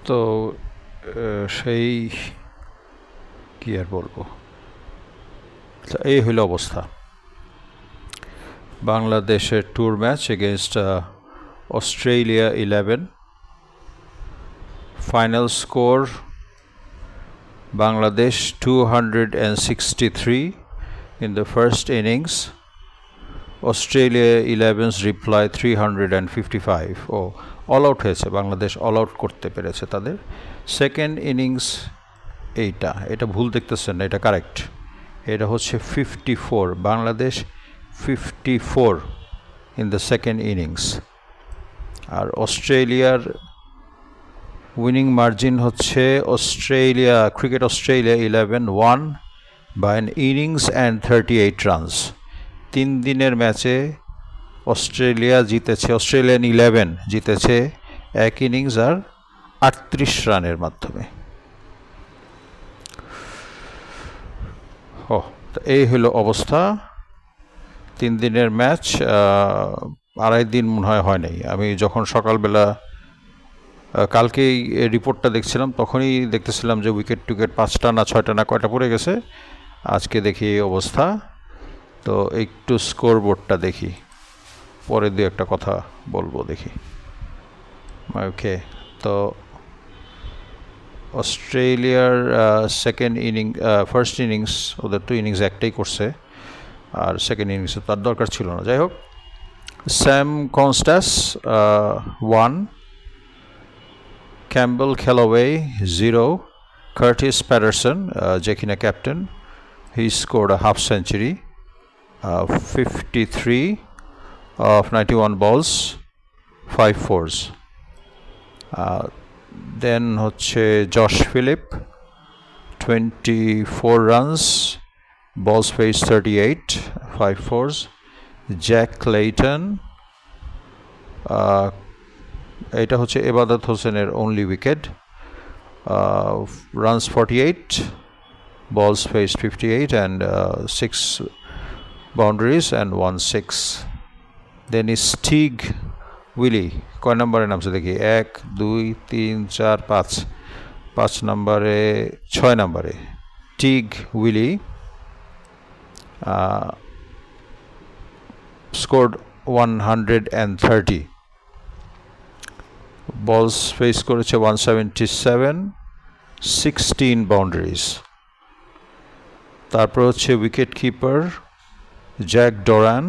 তো সেই কি আর বলবো, এই হলো অবস্থা। বাংলাদেশের tour match against Australia 11, final score Bangladesh 263 in the first innings, Australia 11's reply 355. All out হয়েছে বাংলাদেশ, অল আউট করতে পেরেছে তাদের। সেকেন্ড ইনিংস এটা ভুল দেখতেছেন না, এটা কারেক্ট। এটা হচ্ছে 54, Bangladesh 54 in the second innings. আর অস্ট্রেলিয়ার উইনিং মার্জিন হচ্ছে cricket Australia 11 won by an innings and 38 runs। 3 দিনের ম্যাচে অস্ট্রেলিয়ান 11 জিতেছে এক ইনিংস আর 38 রানের মাধ্যমে। তো এই হলো অবস্থা। 3 দিনের ম্যাচ, 2.5 দিন মনে হয় নাই। আমি যখন সকালবেলা কালকেই রিপোর্টটা দেখছিলাম, তখনই দেখতেছিলাম যে উইকেট 5টা না 6টা না কয়টা পড়ে গেছে। আজকে দেখি এই অবস্থা। তো একটু স্কোর বোর্ডটা দেখি, পরে দু একটা কথা বলবো দেখি। ওকে, তো অস্ট্রেলিয়ার ফার্স্ট ইনিংস, ওদের তো ইনিংস একটাই করছে, আর সেকেন্ড ইনিংসে তার দরকার ছিল না। যাই হোক, Sam Konstas 1, Campbell Callaway 0, Curtis Patterson, Jekina captain, he scored a half century, 53 of 91 balls, 5 fours. Then হচ্ছে Josh Phillip 24 runs, balls faced 38, 5 fours. Jack Clayton, এটা হচ্ছে এবাদত হোসেনের only wicket, runs 48, balls faced 58 and 6 boundaries and 1 6. Then is Stig Willie, কয় নম্বরে নামছে দেখি, 1 2 3 4 5 নম্বরে, 6 নম্বরে TIG Willy, scored 130, balls face করেছে 177, 16 boundaries. তারপর হচ্ছে উইকেট কিপার জ্যাক ডোরান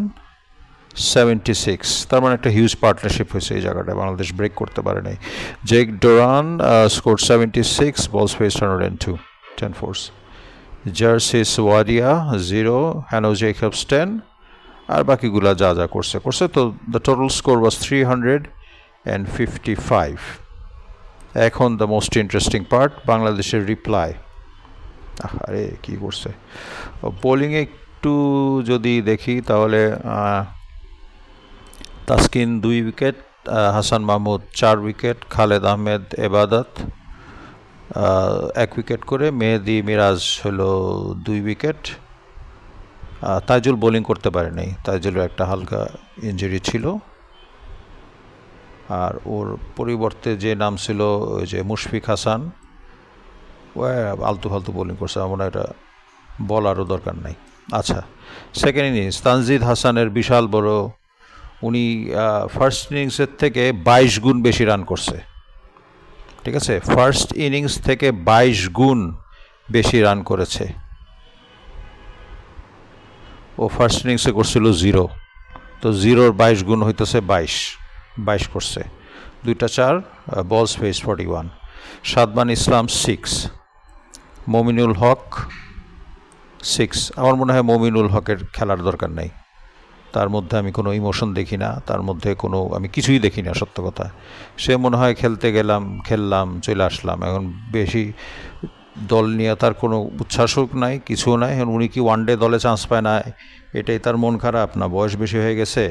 76, তার মানে একটা হিউজ পার্টনারশিপ হয়েছে এই জায়গাটায়, বাংলাদেশ ব্রেক করতে পারে নাই। জ্যাক ডোরান স্কোর 76, বলস ফেসড 102, 10 fours. জার্সিস ওয়াডিয়া 0, হ্যানো জেকবস 10, আর বাকিগুলা যা করছে। তো দ্য টোটাল স্কোর ওয়াজ 355। এখন দ্য মোস্ট ইন্টারেস্টিং পার্ট, বাংলাদেশের রিপ্লাই। আরে কি করছে বোলিংয়ে একটু যদি দেখি, তাহলে তাসকিন 2 উইকেট, হাসান মাহমুদ 4 উইকেট, খালেদ আহমেদ এবাদত 1 উইকেট করে, মেহেদি মিরাজ হলো 2 উইকেট। তাইজুল বোলিং করতে পারে নাই, তাইজুলের একটা হালকা ইনজুরি ছিল। আর ওর পরিবর্তে যে নাম ছিল ওই যে মুশফিক হাসান, আলতু ফালতু বোলিং করছে, আমার এটা বলারও দরকার নাই। আচ্ছা, সেকেন্ড ইনিংস তানজিদ হাসানের বিশাল বড়, উনি ফার্স্ট ইনিংসের থেকে 22 গুণ বেশি রান করছে। ঠিক আছে, ফার্স্ট ইনিংস থেকে 22 গুণ বেশি রান করেছে। ও ফার্স্ট ইনিংসে করছিল 0, তো 0-র 22 গুণ হইতেছে 22 করছে, 2টা 4, বলস ফেস 41। সাদমান ইসলাম 6, মমিনুল হক 6। আমার মনে হয় মমিনুল হকের খেলার দরকার নাই, তার মধ্যে আমি কোনো ইমোশন দেখি না, তার মধ্যে আমি কিছুই দেখি না সত্য কথা। সে মনে হয় খেলতে গেলাম, খেললাম, চলে আসলাম। এখন বেশি দল নিয়ে তার কোনো উচ্ছ্বাসও নাই, কিছুও নাই। এখন উনি কি ওয়ানডে দলে চান্স পায় না, এটাই তার মন খারাপ, না বয়স বেশি হয়ে গেছে?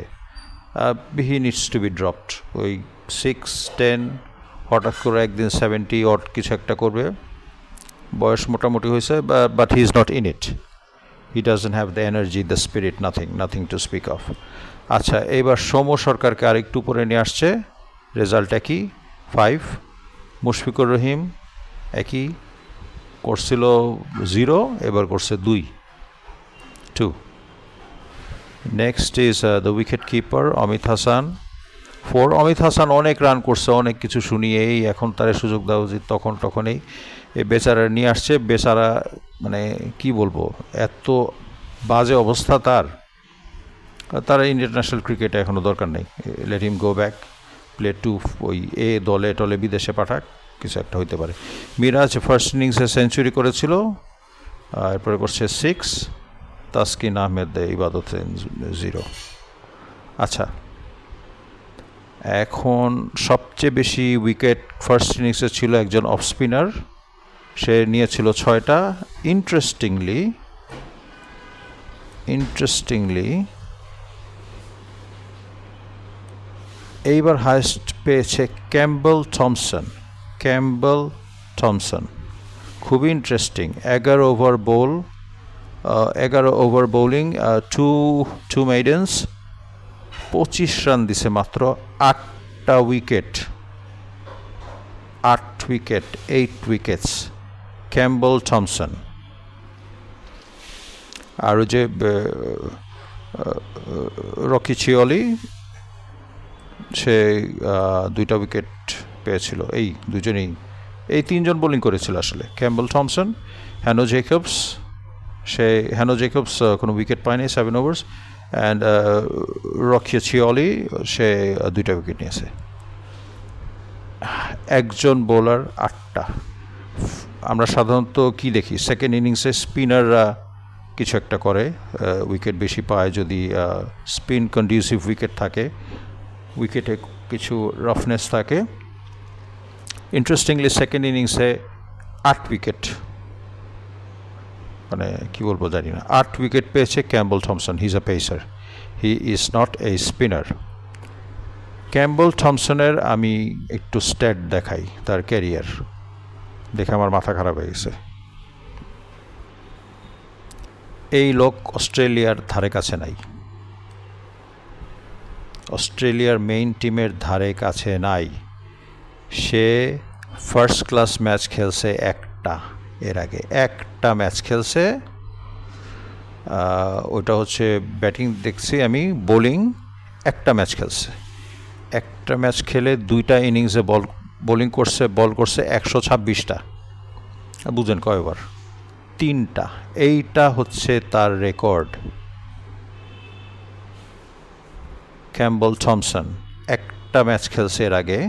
হি নিডস টু বি ড্রপড। ওই 6-10 হঠাৎ করে একদিন 70 অট কিছু একটা করবে, বয়স মোটামুটি হয়েছে, but he is not in it. He doesn't have the energy, the spirit, nothing to speak of. আচ্ছা, এইবার সৌম্য সরকারকে আরেকটু উপরে নিয়ে আসছে, রেজাল্ট একই 5, মুশফিকুর রহিম একই করছিল 0, এবার করছে 2. Next is the wicket keeper Amit Hasan 4. Amit Hasan অনেক রান করছে, অনেক কিছু শুনিয়ে এই এখন তার সুযোগ দেওয়া উচিত, তখনই এই বেচারা নিয়ে আসছে। বেচারা মানে কি বলবো, এত বাজে অবস্থা তার ইন্টারন্যাশনাল ক্রিকেটে এখনও দরকার নেই। Let him go back, play to ওই দলে টলে বিদেশে পাঠাক, কিছু একটা হইতে পারে। মিরাজ ফার্স্ট ইনিংসে সেঞ্চুরি করেছিল, এরপরে করছে 6। তাসকিন আহমেদ ইবাদত 0। আচ্ছা, এখন সবচেয়ে বেশি উইকেট ফার্স্ট ইনিংসে ছিল একজন অফ স্পিনার, সে নিয়েছিল 6টা। ইন্টারেস্টিংলি এইবার হাইস্ট পেয়েছে ক্যাম্বেল থমসন। খুবই interesting. 11 over bowling, 2 maidens, 25 run দিছে মাত্র, 8 উইকেটস ক্যাম্বেল থমসন। আর যে রকি চিওলি, সে 2টা উইকেট পেয়েছিল। এই দুজনেই, এই 3জন বোলিং করেছিল আসলে। ক্যাম্বেল থমসন, হ্যানো জেকবস কোনো উইকেট পায়নি 7 ওভার্স, অ্যান্ড রকি চিওলি সে 2টা উইকেট নিয়েছে। একজন বোলার 8টা। আমরা সাধারণত কি দেখি, সেকেন্ড ইনিংসে স্পিনাররা কিছু একটা করে, উইকেট বেশি পায় যদি স্পিন কন্ডিউসিভ উইকেট থাকে, উইকেটে কিছু রাফনেস থাকে। ইন্টারেস্টিংলি সেকেন্ড ইনিংসে 8 উইকেট, মানে কি বলবো জানি না, 8 উইকেট পেয়েছে Campbell Thomson. He is a pacer, he is not a spinner. Campbell থমসনের আমি একটু স্ট্যাট দেখাই, তার ক্যারিয়ার দেখে আমার মাথা খারাপ হয়ে গেছে। এই লোক অস্ট্রেলিয়ার ধারে কাছে নাই, অস্ট্রেলিয়ার মেইন টিমের ধারে কাছে নাই। সে ফার্স্ট ক্লাস ম্যাচ খেলছে একটা, এর আগে একটা ম্যাচ খেলছে, ওটা হচ্ছে ব্যাটিং দেখছি আমি, বোলিং একটা ম্যাচ খেলছে। একটা ম্যাচ খেলে 2টা ইনিংসে বোলিং করছে, বল করছে 126টা। বুঝেন কয়বার? 3টা। এইটা হচ্ছে তার রেকর্ড। ক্যাম্বেল থমসন একটা ম্যাচ খেলছে এর আগে,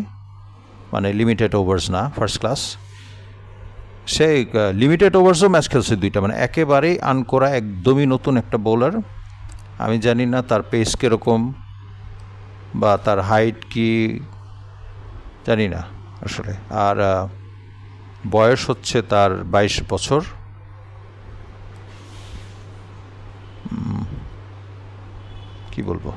মানে লিমিটেড ওভার্স না, ফার্স্ট ক্লাস। সে লিমিটেড ওভার্সও ম্যাচ খেলছে 2টা, মানে একেবারেই আনকরা, একদমই নতুন একটা বোলার। আমি জানি না তার পেস কীরকম বা তার হাইট কি, জানি না আসলে। আর বয়স হচ্ছে তার 22 বছর। কি বলবো,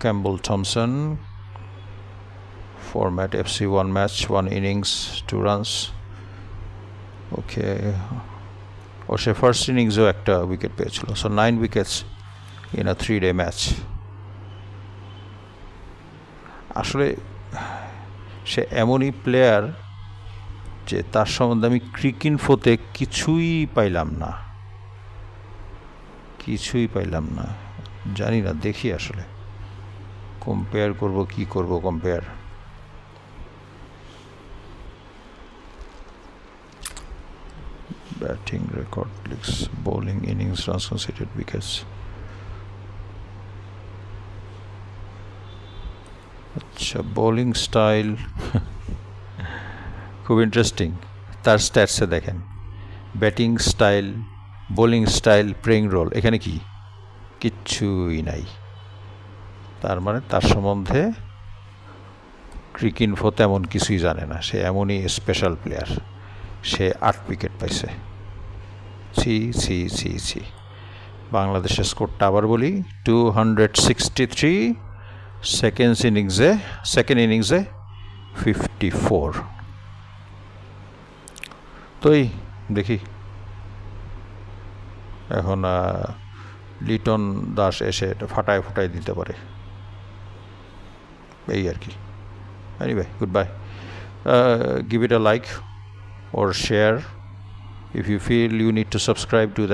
Campbell Thompson, format FC, 1 match, 1 innings, 2 runs. Okay. ও সে ফার্স্ট ইনিংসেও একটা উইকেট পেয়েছিল। So 9 wickets in a 3-day match. আসলে সে এমনই প্লেয়ার যে তার সম্বন্ধে আমি ক্রিকইনফোতে কিছুই পাইলাম না, জানি না, দেখি আসলে কম্পেয়ার করব, কি করব compare. Batting record list, bowling innings, runs considered, wickets. আচ্ছা, বোলিং স্টাইল খুব ইন্টারেস্টিং। তার স্ট্যাটসে দেখেন, batting style, bowling style, playing role, এখানে কিচ্ছুই নাই। তার মানে তার সম্বন্ধে ক্রিকইনফো তেমন কিছুই জানে না। সে এমনই স্পেশাল প্লেয়ার। সে 8 উইকেট পাইছে। ছি। বাংলাদেশের স্কোরটা আবার বলি, 263, সেকেন্ড ইনিংসে 54। তো এই দেখি এখন লিটন দাস এসে এটা ফাটায় দিতে পারে। এই আর কি। Anyway, goodbye. Give it a like or share. If you feel you need to subscribe to that